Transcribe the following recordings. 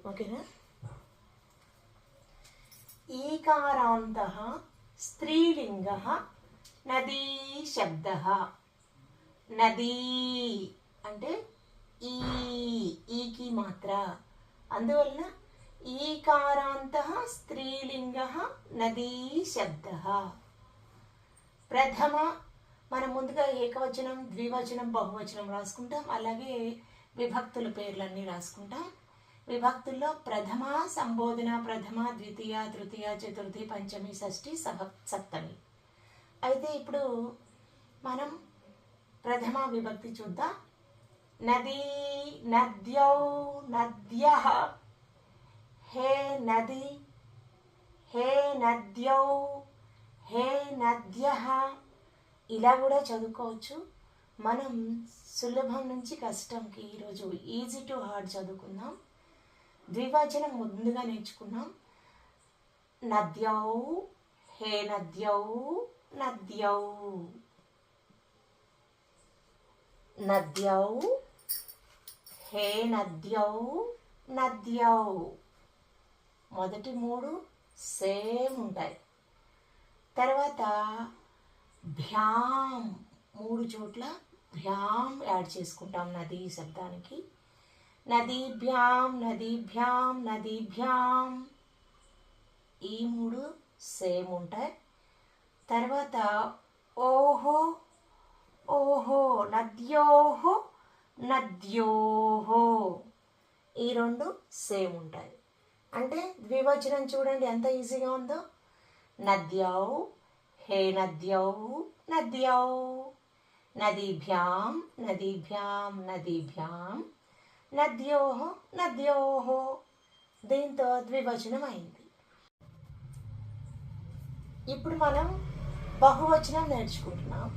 ఓకేనా. ఈకారాంతః స్త్రీలింగః నదీ శబ్దః. నదీ అంటే ఈకి మాత్ర, అందువలన ఈకారాంతః స్త్రీలింగః నదీ శబ్దః. ప్రథమ మనం ముందుగా ఏకవచనం, ద్వివచనం, బహువచనం రాసుకుంటాం. అలాగే విభక్తుల పేర్లన్నీ రాసుకుంటాం. విభక్తుల్లో ప్రథమ, సంబోధన, ప్రథమ, ద్వితీయ, తృతీయ, చతుర్థి, పంచమి, షష్ఠి, సప్తమి. అయితే ఇప్పుడు మనం ప్రథమ విభక్తి చూద్దాం. నదీ, నద్యౌ, నద్యః. హే నది, హే నద్యౌ, హే నద్యః. ఇలా కూడా చదువుకోవచ్చు. మనం సులభం నుంచి కష్టంకి ఈరోజు ఈజీ టు హార్డ్ చదువుకుందాం. ద్వివచనం ముందుగా నేర్చుకున్నాం. నద్యౌ, హే నద్యౌ, నద్యౌ. నద్యౌ, హే నద్యౌ, నద్యౌ. మొదటి మూడు సేమ్ ఉంటాయి. తర్వాత భ్యాం, మూడు చోట్ల భ్యాం యాడ్ చేసుకుంటాం నదీ శబ్దానికి. నదీభ్యాం, నదీభ్యాం, నదీభ్యాం. ఈ మూడు సేమ్ ఉంటాయి. తర్వాత ఓహో, ఓహో, నద్యోహో, నద్యోహో. ఈ రెండు సేమ్ ఉంటాయి. అంటే ద్వివచనం చూడండి ఎంత ఈజీగా ఉందో. నద్యౌ, హే నద్యౌ, నద్యౌ. నదీభ్యాం, నదీభ్యాం, నదీభ్యాం. నద్యోః, నద్యోః. దీంతో ద్వివచనం అయింది. ఇప్పుడు మనం బహువచనం నేర్చుకుంటున్నాం.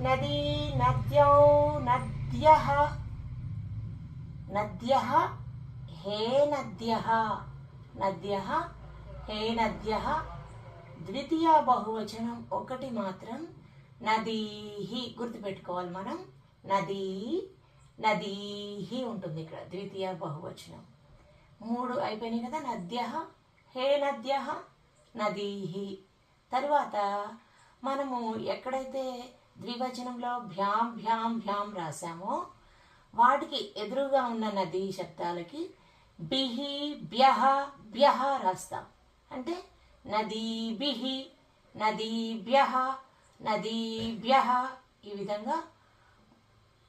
నదీ, నద్యౌ, నద్యః. నద్యః, హే నద్యః. నద్యః, హే నద్యః. ద్వితీయ బహువచనం ఒకటి మాత్రం నదీహి. గుర్తుపెట్టుకోవాలి మనం. నదీ, నదీహి ఉంటుంది ఇక్కడ ద్వితీయ బహువచనం. మూడు అయిపోయినాయి కదా. నద్యః, హే నద్యః, నదీహి. తర్వాత మనము ఎక్కడైతే ద్వివచనంలో భ్యాం, భ్యాం, భ్యాం రాసామో వాటికి ఎదురుగా ఉన్న నదీ శబ్దాలకి బిహి, బ్యహ, బ్యహ రాస్తాం. అంటే నదీభిః, నదీభ్యః, నదీభ్యః. ఈ విధంగా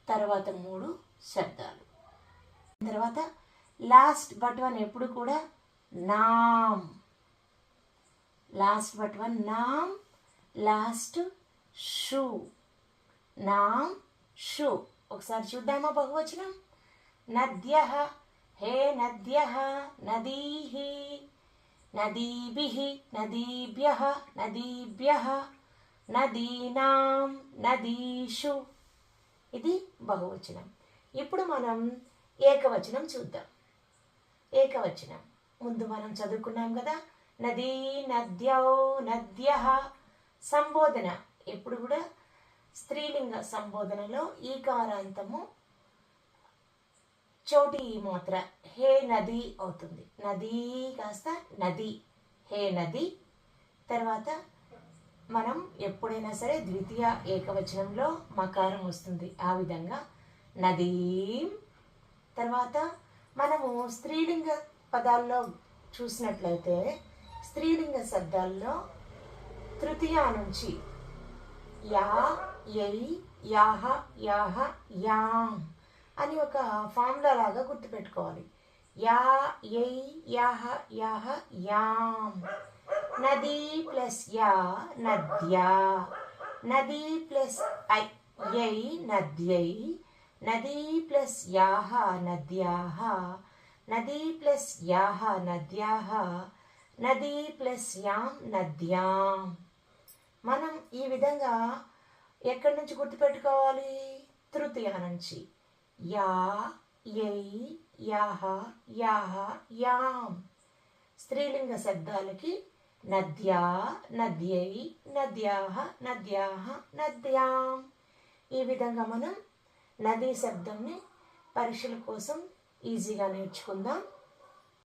తర్వాత మూడు శబ్దాలు. తర్వాత లాస్ట్ బట్ వన్ ఎప్పుడు కూడా నామ్. లాస్ట్ బట్ వన్ నామ్, లాస్ట్ షు. నామ్, షు. ఒకసారి చూద్దామా బహువచనం. నద్యః, హే నద్యః, నదీః. నదీభిః, నదీభ్యః, నదీభ్యః. నదీనాం, నదీషు. ఇది బహువచనం. ఇప్పుడు మనం ఏకవచనం చూద్దాం. ఏకవచనం ముందు మనం చదువుకున్నాం కదా. నదీ, నద్యౌ, నద్యః. సంబోధన ఎప్పుడు కూడా స్త్రీలింగ సంబోధనలో ఈకారాంతము చోటి ఈ మాత్ర హే నది అవుతుంది. నదీ కాస్త నది, హే నది. తర్వాత మనం ఎప్పుడైనా సరే ద్వితీయ ఏకవచనంలో మకారం వస్తుంది. ఆ విధంగా నదీం. తర్వాత మనము స్త్రీలింగ పదాల్లో చూసినట్లయితే స్త్రీలింగ శబ్దాల్లో తృతీయ నుంచి యా, యై, యాహ, యాహ, యాం అని ఒక ఫార్ములా లాగా గుర్తుపెట్టుకోవాలి. యా, యై, యాహ, యాహ, యాం. నదీ ప్లస్ యా, నద్యా. నదీ ప్లస్ యై, నద్యై. నదీ ప్లస్ యాహ, నద్యాహ. నదీ ప్లస్ యాహ, నద్యాహ. నదీ ప్లస్ యాం, నద్యాం. మనం ఈ విధంగా ఎక్కడి నుంచి గుర్తుపెట్టుకోవాలి? తృతీయ నుంచి. యా, యై, యాహ, యాహ, యాం. స్త్రీలింగ శబ్దాలకి నద్యా, నద్యై, నద్యాహ, నద్యాహ, నద్యాం. ఈ విధంగా మనం నదీ శబ్దంని పరీక్షల కోసం ఈజీగా నేర్చుకుందాం.